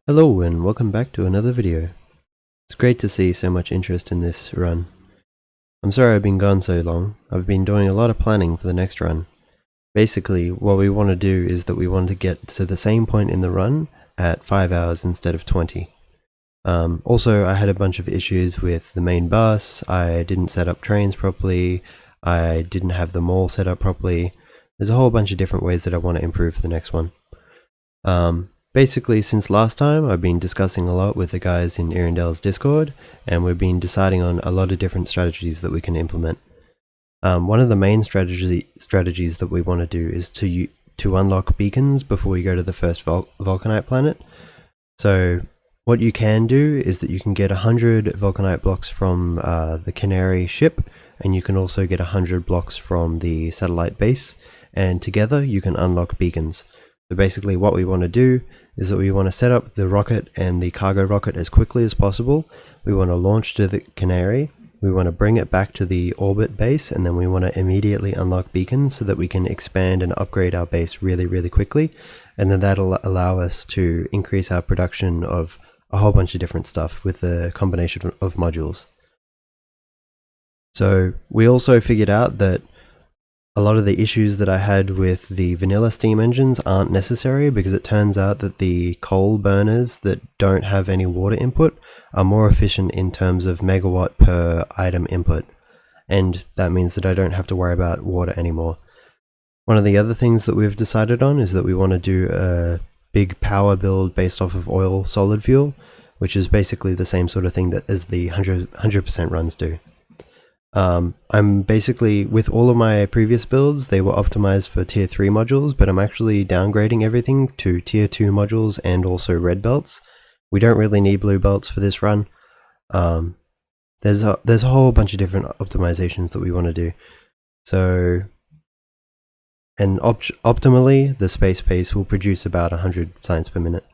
Hello and welcome back to another video. It's great to see so much interest in this run. I'm sorry I've been gone so long. I've been doing a lot of planning for the next run. Basically, what we want to do is that we want to get to the same point in the run at 5 hours instead of 20. Also, I had a bunch of issues with the main bus. I didn't set up trains properly. I didn't have the mall set up properly. There's a whole bunch of different ways that I want to improve for the next one. Basically, since last time, I've been discussing a lot with the guys in Irondale's Discord, and we've been deciding on a lot of different strategies that we can implement. One of the main strategies that we want to do is to unlock beacons before we go to the first Vulcanite planet. So what you can do is that you can get 100 Vulcanite blocks from the Canary ship, and you can also get 100 blocks from the satellite base, and together you can unlock beacons. So basically what we want to do is that we want to set up the rocket and the cargo rocket as quickly as possible. We want to launch to the Canary, we want to bring it back to the orbit base, and then we want to immediately unlock beacons so that we can expand and upgrade our base really quickly, and then that'll allow us to increase our production of a whole bunch of different stuff with the combination of modules. So we also figured out that a lot of the issues that I had with the vanilla steam engines aren't necessary, because it turns out that the coal burners that don't have any water input are more efficient in terms of megawatt per item input, and that means that I don't have to worry about water anymore. One of the other things that we've decided on is that we want to do a big power build based off of oil solid fuel, which is basically the same sort of thing that as the 100% runs do. I'm basically, with all of my previous builds, they were optimized for tier 3 modules, but I'm actually downgrading everything to tier 2 modules and also red belts. We don't really need blue belts for this run. There's a whole bunch of different optimizations that we want to do. So, and optimally, the space base will produce about 100 science per minute.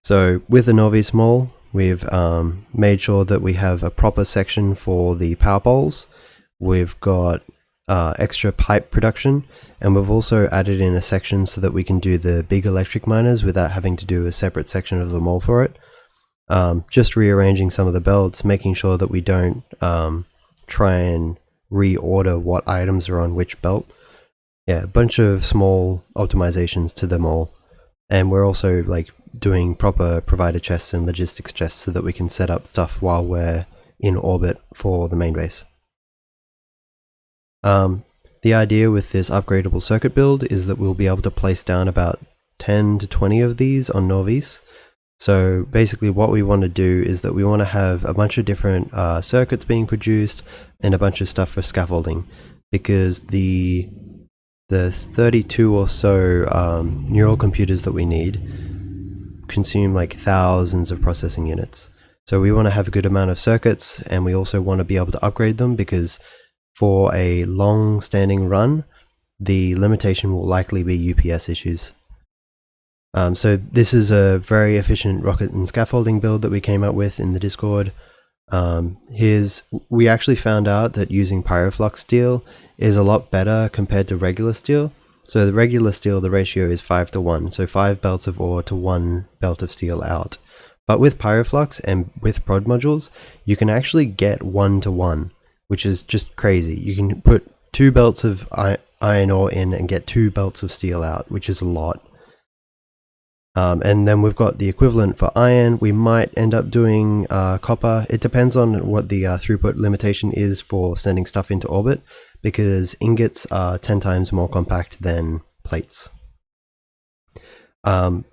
So with the Novice Mall, we've made sure that we have a proper section for the power poles. We've got extra pipe production, and we've also added in a section so that we can do the big electric miners without having to do a separate section of the mall for it. Just rearranging some of the belts, making sure that we don't try and reorder what items are on which belt. Yeah, a bunch of small optimizations to the mall. And we're also like doing proper provider chests and logistics chests so that we can set up stuff while we're in orbit for the main base. The idea with this upgradable circuit build is that we'll be able to place down about 10 to 20 of these on Novice. So basically what we want to do is that we want to have a bunch of different circuits being produced and a bunch of stuff for scaffolding, because the 32 or so neural computers that we need consume like thousands of processing units. So we want to have a good amount of circuits, and we also want to be able to upgrade them, because for a long standing run, the limitation will likely be UPS issues. So this is a very efficient rocket and scaffolding build that we came up with in the Discord. We actually found out that using Pyroflux steel is a lot better compared to regular steel. So the regular steel, the ratio is 5 to 1, so 5 belts of ore to 1 belt of steel out. But with Pyroflux and with prod modules, you can actually get 1 to 1, which is just crazy. You can put 2 belts of iron ore in and get 2 belts of steel out, which is a lot. And then we've got the equivalent for iron. We might end up doing copper. It depends on what the throughput limitation is for sending stuff into orbit, because ingots are 10 times more compact than plates.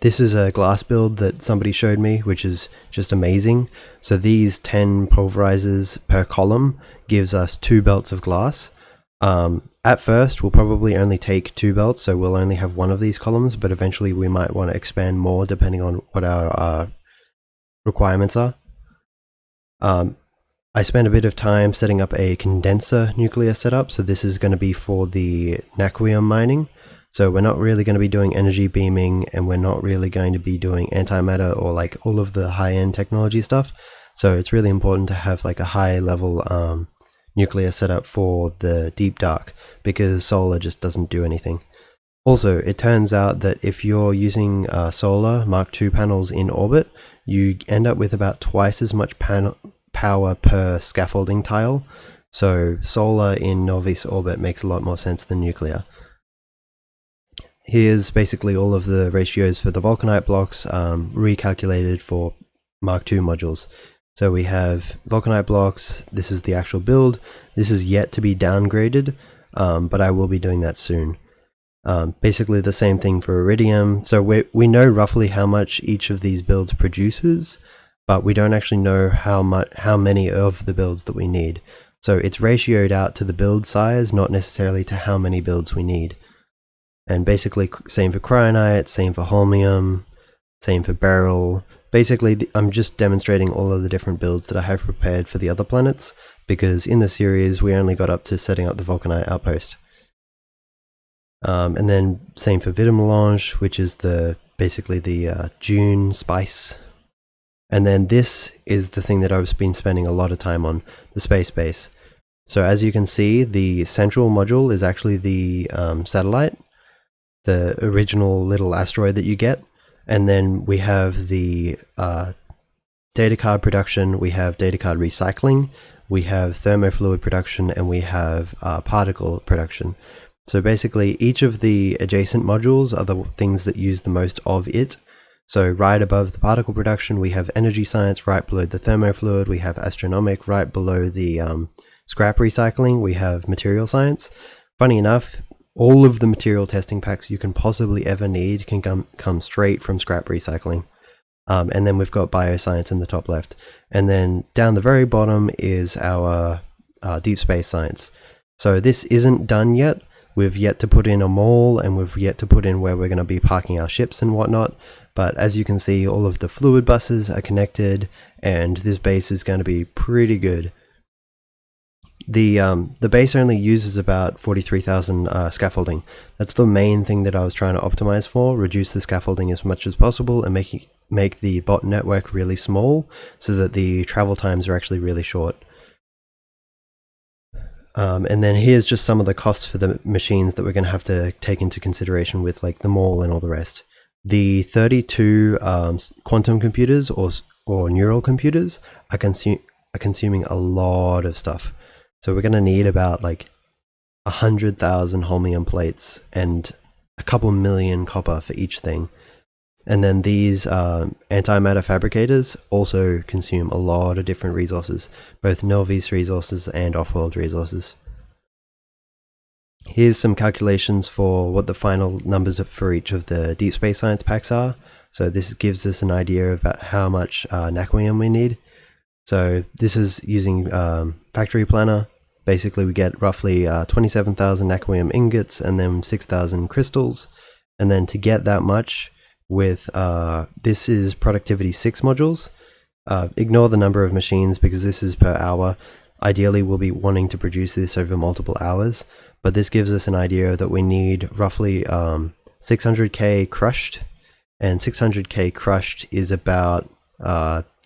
This is a glass build that somebody showed me, which is just amazing. So these 10 pulverizers per column gives us 2 belts of glass. At first, we'll probably only take 2 belts, so we'll only have 1 of these columns, but eventually we might want to expand more depending on what our requirements are. I spent a bit of time setting up a condenser nuclear setup, so this is going to be for the naquium mining. So we're not really going to be doing energy beaming, and we're not really going to be doing antimatter or like all of the high-end technology stuff. So it's really important to have like a high level nuclear setup for the deep dark, because solar just doesn't do anything. Also, it turns out that if you're using solar Mark II panels in orbit, you end up with about twice as much power per scaffolding tile. So solar in Novice orbit makes a lot more sense than nuclear. Here's basically all of the ratios for the Vulcanite blocks recalculated for Mark II modules. So we have Vulcanite blocks, this is the actual build. This is yet to be downgraded, but I will be doing that soon. Basically the same thing for Iridium. So we know roughly how much each of these builds produces, but we don't actually know how many of the builds that we need. So it's ratioed out to the build size, not necessarily to how many builds we need. And basically same for Cryonite, same for Holmium, same for Beryl. Basically I'm just demonstrating all of the different builds that I have prepared for the other planets, because in the series we only got up to setting up the Vulcanite outpost. And then same for Vitamelange, which is basically the June spice. And then this is the thing that I've been spending a lot of time on, the space base. So as you can see, the central module is actually the satellite, the original little asteroid that you get. And then we have the data card production, we have data card recycling, we have thermofluid production, and we have particle production. So basically each of the adjacent modules are the things that use the most of it. So right above the particle production we have energy science, right below the thermofluid we have astronomic, right below the scrap recycling we have material science. Funny enough, all of the material testing packs you can possibly ever need can come straight from scrap recycling. And then we've got bioscience in the top left. And then down the very bottom is our deep space science. So this isn't done yet. We've yet to put in a mall, and we've yet to put in where we're going to be parking our ships and whatnot. But as you can see, all of the fluid buses are connected, and this base is going to be pretty good. The base only uses about 43,000 scaffolding. That's the main thing that I was trying to optimize for, reduce the scaffolding as much as possible and make the bot network really small so that the travel times are actually really short. And then here's just some of the costs for the machines that we're going to have to take into consideration with like the mall and all the rest. The 32 quantum computers or neural computers are consuming a lot of stuff. So we're going to need about like 100,000 holmium plates and a couple million copper for each thing. And then these antimatter fabricators also consume a lot of different resources, both Novice resources and off-world resources. Here's some calculations for what the final numbers for each of the deep space science packs are. So this gives us an idea about how much naquium we need. So this is using Factory Planner. Basically we get roughly 27,000 naquium ingots and then 6,000 crystals. And then to get that much with, this is productivity 6 modules. Ignore the number of machines because this is per hour. Ideally we'll be wanting to produce this over multiple hours, but this gives us an idea that we need roughly 600k crushed, and 600k crushed is about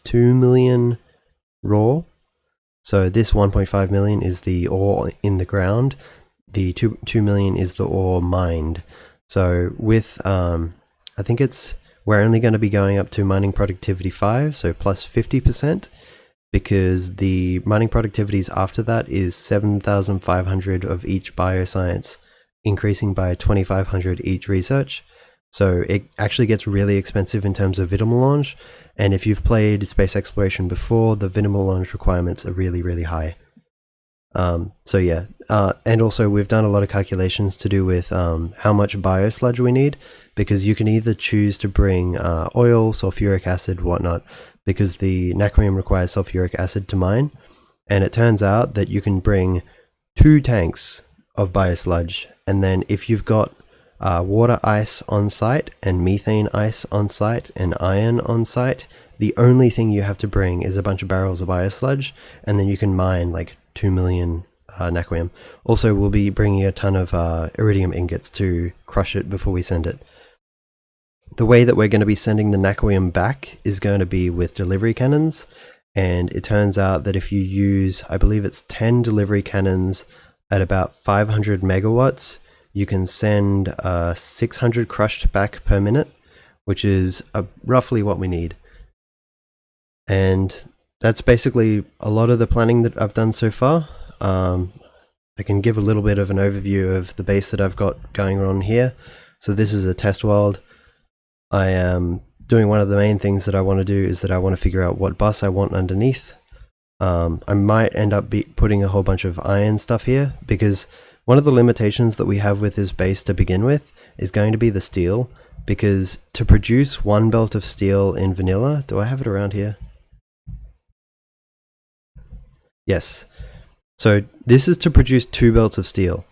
2 million raw. So this 1.5 million is the ore in the ground, the 2 million is the ore mined. So with, I think we're only going to be going up to mining productivity 5, so plus 50%, because the mining productivities after that is 7,500 of each bioscience, increasing by 2,500 each research. So it actually gets really expensive in terms of Vitamelange, and if you've played space exploration before, the Vitamelange requirements are really, really high. So yeah, and also we've done a lot of calculations to do with how much biosludge we need, because you can either choose to bring oil, sulfuric acid, whatnot, because the naquium requires sulfuric acid to mine, and it turns out that you can bring 2 tanks of biosludge, and then if you've got water ice on site and methane ice on site and iron on site, the only thing you have to bring is a bunch of barrels of biosludge, and then you can mine like 2 million naquium. Also, we'll be bringing a ton of iridium ingots to crush it before we send it. The way that we're going to be sending the naquium back is going to be with delivery cannons, and it turns out that if you use, I believe it's 10 delivery cannons at about 500 megawatts, you can send 600 crushed back per minute, which is roughly what we need. And that's basically a lot of the planning that I've done so far. I can give a little bit of an overview of the base that I've got going on here. So this is a test world. I am doing one of the main things that I want to do is that I want to figure out what bus I want underneath. I might end up putting a whole bunch of iron stuff here, because one of the limitations that we have with this base to begin with is going to be the steel, because to produce one belt of steel in vanilla, do I have it around here? Yes. So this is to produce 2 belts of steel.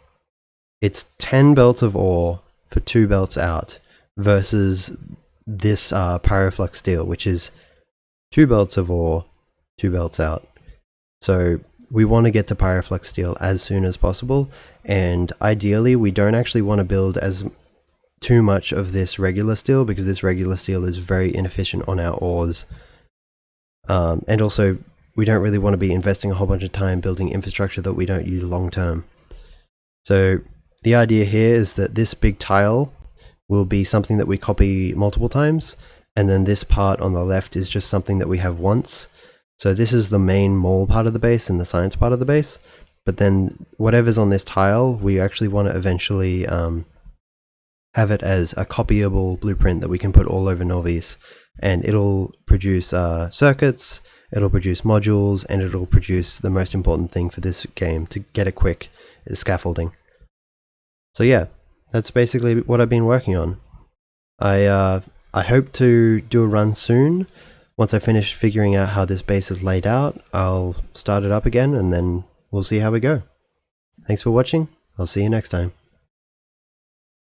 It's 10 belts of ore for 2 belts out versus this pyroflux steel, which is 2 belts of ore, 2 belts out. So we want to get to pyroflux steel as soon as possible, and ideally we don't actually want to build too much of this regular steel, because this regular steel is very inefficient on our ores. And also we don't really want to be investing a whole bunch of time building infrastructure that we don't use long term. So the idea here is that this big tile will be something that we copy multiple times, and then this part on the left is just something that we have once. So this is the main mall part of the base and the science part of the base, but then whatever's on this tile, we actually want to eventually have it as a copyable blueprint that we can put all over Novice, and it'll produce circuits, it'll produce modules, and it'll produce the most important thing for this game to get it quick, is scaffolding. So yeah, that's basically what I've been working on. I hope to do a run soon. Once I finish figuring out how this base is laid out, I'll start it up again, and then we'll see how we go. Thanks for watching. I'll see you next time.